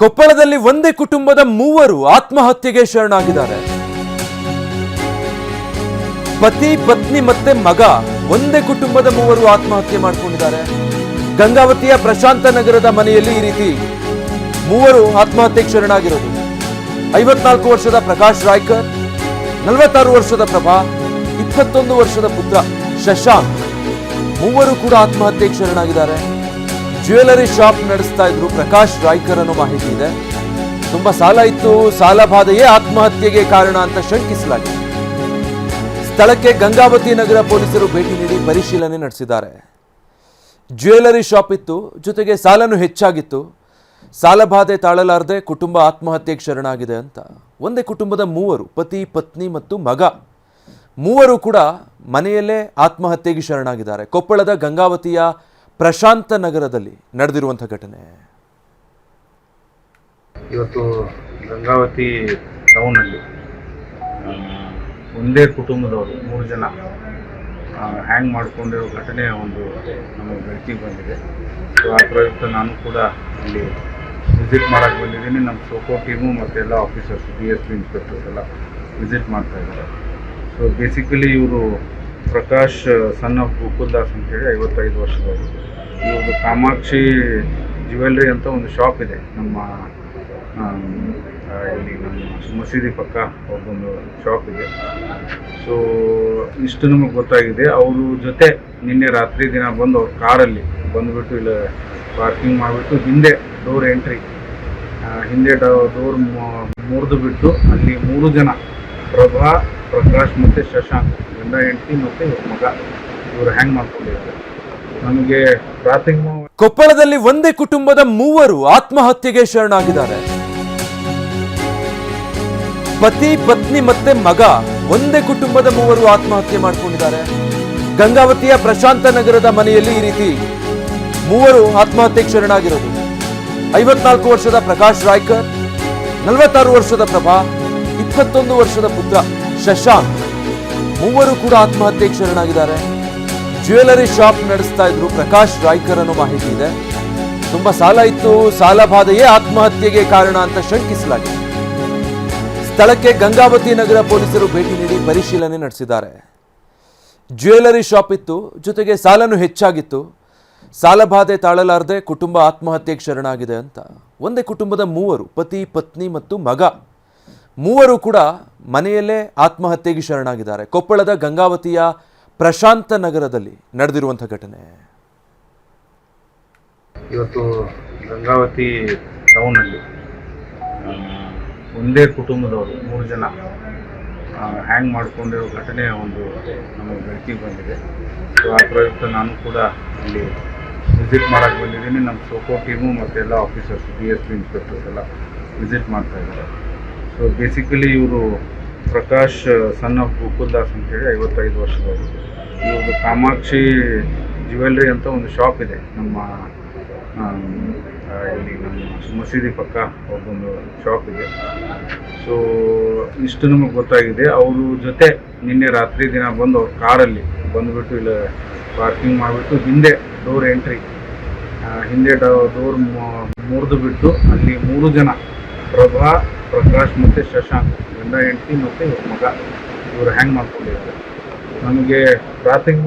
ಕೊಪ್ಪಳದಲ್ಲಿ ಒಂದೇ ಕುಟುಂಬದ ಮೂವರು ಆತ್ಮಹತ್ಯೆಗೆ ಶರಣಾಗಿದ್ದಾರೆ. ಪತಿ, ಪತ್ನಿ ಮತ್ತೆ ಮಗ ಒಂದೇ ಕುಟುಂಬದ ಮೂವರು ಆತ್ಮಹತ್ಯೆ ಮಾಡಿಕೊಂಡಿದ್ದಾರೆ. ಗಂಗಾವತಿಯ ಪ್ರಶಾಂತ ನಗರದ ಮನೆಯಲ್ಲಿ ಈ ರೀತಿ ಮೂವರು ಆತ್ಮಹತ್ಯೆಗೆ ಶರಣಾಗಿರೋದು. 54 ವರ್ಷದ ಪ್ರಕಾಶ್ ರಾಯ್ಕರ್, 46 ವರ್ಷದ ಪ್ರಭಾ, 21 ವರ್ಷದ ಪುತ್ರ ಶಶಾಂಕ್ ಮೂವರು ಕೂಡ ಆತ್ಮಹತ್ಯೆಗೆ ಶರಣಾಗಿದ್ದಾರೆ. ಜ್ಯುವೆಲರಿ ಶಾಪ್ ನಡೆಸ್ತಾ ಇದ್ರು ಪ್ರಕಾಶ್ ರಾಯ್ಕರ್ ಅನ್ನೋ ಮಾಹಿತಿ ಇದೆ. ತುಂಬಾ ಸಾಲ ಇತ್ತು, ಸಾಲ ಬಾಧೆಯೇ ಆತ್ಮಹತ್ಯೆಗೆ ಕಾರಣ ಅಂತ ಶಂಕಿಸಲಾಗಿದೆ. ಸ್ಥಳಕ್ಕೆ ಗಂಗಾವತಿ ನಗರ ಪೊಲೀಸರು ಭೇಟಿ ನೀಡಿ ಪರಿಶೀಲನೆ ನಡೆಸಿದ್ದಾರೆ. ಜ್ಯುವೆಲರಿ ಶಾಪ್ ಇತ್ತು, ಜೊತೆಗೆ ಸಾಲನೂ ಹೆಚ್ಚಾಗಿತ್ತು. ಸಾಲ ಬಾಧೆ ತಾಳಲಾರದೆ ಕುಟುಂಬ ಆತ್ಮಹತ್ಯೆಗೆ ಶರಣಾಗಿದೆ ಅಂತ. ಒಂದೇ ಕುಟುಂಬದ ಮೂವರು, ಪತಿ, ಪತ್ನಿ ಮತ್ತು ಮಗ ಮೂವರು ಕೂಡ ಮನೆಯಲ್ಲೇ ಆತ್ಮಹತ್ಯೆಗೆ ಶರಣಾಗಿದ್ದಾರೆ. ಕೊಪ್ಪಳದ ಗಂಗಾವತಿಯ ಪ್ರಶಾಂತ ನಗರದಲ್ಲಿ ನಡೆದಿರುವಂಥ ಘಟನೆ. ಇವತ್ತು ಗಂಗಾವತಿ ಟೌನಲ್ಲಿ ಒಂದೇ ಕುಟುಂಬದವರು 3 ಜನ ಹ್ಯಾಂಗ್ ಮಾಡಿಕೊಂಡಿರೋ ಘಟನೆ ಒಂದು ನಮಗೆ ಬೆಳಕಿಗೆ ಬಂದಿದೆ. ಸೊ ಆ ಪ್ರಯುಕ್ತ ನಾನು ಕೂಡ ಇಲ್ಲಿ ವಿಸಿಟ್ ಮಾಡೋಕ್ಕೆ ಬಂದಿದ್ದೀನಿ. ನಮ್ಮ ಸೋಕೋ ಟೀಮು ಮತ್ತು ಎಲ್ಲ ಆಫೀಸರ್ಸ್, DSP ಇನ್ಸ್ಪೆಕ್ಟರ್ಸ್ ಎಲ್ಲ ವಿಸಿಟ್ ಮಾಡ್ತಾ ಇದ್ದಾರೆ. ಸೊ ಬೇಸಿಕಲಿ ಇವರು ಪ್ರಕಾಶ್ ಸನ್ ಆಫ್ ಗೋಕುಲ್ದಾಸ್ ಅಂತೇಳಿ 55 ವರ್ಷದವರು. ಇವ್ರದ್ದು ಕಾಮಾಕ್ಷಿ ಜ್ಯುವೆಲ್ರಿ ಅಂತ ಒಂದು ಶಾಪ್ ಇದೆ ನಮ್ಮ ಇಲ್ಲಿ ನಮ್ಮ ಮಸೀದಿ ಪಕ್ಕ ಅವ್ರದ್ದೊಂದು ಶಾಪ್ ಇದೆ. ಸೊ ಇಷ್ಟು ನಮಗೆ ಗೊತ್ತಾಗಿದೆ. ಅವರು ಜೊತೆ ನಿನ್ನೆ ರಾತ್ರಿ ದಿನ ಬಂದು ಅವ್ರ ಕಾರಲ್ಲಿ ಬಂದುಬಿಟ್ಟು ಇಲ್ಲ ಪಾರ್ಕಿಂಗ್ ಮಾಡಿಬಿಟ್ಟು ಹಿಂದೆ ಡೋರ್ ಎಂಟ್ರಿ, ಹಿಂದೆ ಡೋರ್ ಮುರಿದು ಬಿಟ್ಟು ಅಲ್ಲಿ 3 ಜನ ಪ್ರಭಾ, ಪ್ರಕಾಶ್ ಮತ್ತು ಶಶಾಂಕ್, ಗಂಡ ಹೆಂಡತಿ ಮತ್ತು ಮಗ ಇವರು ಹ್ಯಾಂಗ್ ಮಾಡ್ಕೊಂಡಿದ್ದಾರೆ. ನಮಗೆ ಪ್ರಾಥಮಿಕ ಕೊಪ್ಪಳದಲ್ಲಿ ಒಂದೇ ಕುಟುಂಬದ ಮೂವರು ಆತ್ಮಹತ್ಯೆಗೆ ಶರಣಾಗಿದ್ದಾರೆ. ಪತಿ, ಪತ್ನಿ ಮತ್ತೆ ಮಗ ಒಂದೇ ಕುಟುಂಬದ ಮೂವರು ಆತ್ಮಹತ್ಯೆ ಮಾಡಿಕೊಂಡಿದ್ದಾರೆ. ಗಂಗಾವತಿಯ ಪ್ರಶಾಂತ ನಗರದ ಮನೆಯಲ್ಲಿ ಈ ರೀತಿ ಮೂವರು ಆತ್ಮಹತ್ಯೆಗೆ ಶರಣಾಗಿರೋದು. 54 ವರ್ಷದ ಪ್ರಕಾಶ್ ರಾಯ್ಕರ್, 46 ವರ್ಷದ ಪ್ರಭಾ, 21 ವರ್ಷದ ಪುತ್ರ ಶಶಾಂಕ್ ಮೂವರು ಕೂಡ ಆತ್ಮಹತ್ಯೆಗೆ ಶರಣಾಗಿದ್ದಾರೆ. ಜ್ಯುವೆಲರಿ ಶಾಪ್ ನಡೆಸ್ತಾ ಇದ್ರು ಪ್ರಕಾಶ್ ರಾಯ್ಕರ್ ಅನ್ನೋ ಮಾಹಿತಿ ಇದೆ. ತುಂಬಾ ಸಾಲ ಇತ್ತು, ಸಾಲ ಬಾಧೆಯೇ ಆತ್ಮಹತ್ಯೆಗೆ ಕಾರಣ ಅಂತ ಶಂಕಿಸಲಾಗಿದೆ. ಸ್ಥಳಕ್ಕೆ ಗಂಗಾವತಿ ನಗರ ಪೊಲೀಸರು ಭೇಟಿ ನೀಡಿ ಪರಿಶೀಲನೆ ನಡೆಸಿದ್ದಾರೆ. ಜ್ಯುವೆಲರಿ ಶಾಪ್ ಇತ್ತು, ಜೊತೆಗೆ ಸಾಲನೂ ಹೆಚ್ಚಾಗಿತ್ತು. ಸಾಲ ಬಾಧೆ ತಾಳಲಾರದೆ ಕುಟುಂಬ ಆತ್ಮಹತ್ಯೆಗೆ ಶರಣಾಗಿದೆ ಅಂತ. ಒಂದೇ ಕುಟುಂಬದ ಮೂವರು, ಪತಿ, ಪತ್ನಿ ಮತ್ತು ಮಗ ಮೂವರು ಕೂಡ ಮನೆಯಲ್ಲೇ ಆತ್ಮಹತ್ಯೆಗೆ ಶರಣಾಗಿದ್ದಾರೆ. ಕೊಪ್ಪಳದ ಗಂಗಾವತಿಯ ಪ್ರಶಾಂತ ನಗರದಲ್ಲಿ ನಡೆದಿರುವಂಥ ಘಟನೆ. ಇವತ್ತು ಗಂಗಾವತಿ ಟೌನಲ್ಲಿ ಒಂದೇ ಕುಟುಂಬದವರು 3 ಜನ ಹ್ಯಾಂಗ್ ಮಾಡ್ಕೊಂಡಿರೋ ಘಟನೆ ಒಂದು ನಮಗೆ ಬೆಳಕಿಗೆ ಬಂದಿದೆ. ಸೊ ಆ ಪ್ರಯುಕ್ತ ನಾನು ಕೂಡ ಇಲ್ಲಿ ವಿಸಿಟ್ ಮಾಡೋಕ್ಕೆ ಬಂದಿದ್ದೀನಿ. ನಮ್ಮ ಸೋಕೋ ಟೀಮು ಮತ್ತು ಎಲ್ಲ ಆಫೀಸರ್ಸ್, DSP ಇನ್ಸ್ಪೆಕ್ಟರ್ಸ್ ಎಲ್ಲ ವಿಸಿಟ್ ಮಾಡ್ತಾ ಇದ್ದಾರೆ. ಸೊ ಬೇಸಿಕಲಿ ಇವರು ಪ್ರಕಾಶ್ ಸನ್ ಆಫ್ ಗೋಕುಲ್ದಾಸ್ ಅಂತೇಳಿ 55 ವರ್ಷದವರು. ಇವ್ರದ್ದು ಕಾಮಾಕ್ಷಿ ಜ್ಯುವೆಲ್ರಿ ಅಂತ ಒಂದು ಶಾಪ್ ಇದೆ ನಮ್ಮ ಇಲ್ಲಿ ನಮ್ಮ ಮಸೀದಿ ಪಕ್ಕ ಅವ್ರದ್ದೊಂದು ಶಾಪ್ ಇದೆ. ಸೊ ಇಷ್ಟು ನಮಗೆ ಗೊತ್ತಾಗಿದೆ. ಅವರು ಜೊತೆ ನಿನ್ನೆ ರಾತ್ರಿ ದಿನ ಬಂದು ಅವ್ರ ಕಾರಲ್ಲಿ ಬಂದುಬಿಟ್ಟು ಇಲ್ಲ ಪಾರ್ಕಿಂಗ್ ಮಾಡಿಬಿಟ್ಟು ಹಿಂದೆ ಡೋರ್ ಎಂಟ್ರಿ, ಹಿಂದೆ ಡೋರ್ ಮುರಿದು ಬಿಟ್ಟು ಅಲ್ಲಿ 3 ಜನ ಪ್ರಭಾ, ಪ್ರಕಾಶ್ ಮತ್ತು ಶಶಾಂಕ್, ಗಂಡ ಹೆಂಡತಿ ಮತ್ತು ಮಗ ಇವರು ಹ್ಯಾಂಗ್ ಮಾಡ್ಕೊಂಡಿದ್ದಾರೆ. ನಮಗೆ ಪ್ರಾಥಮಿಕ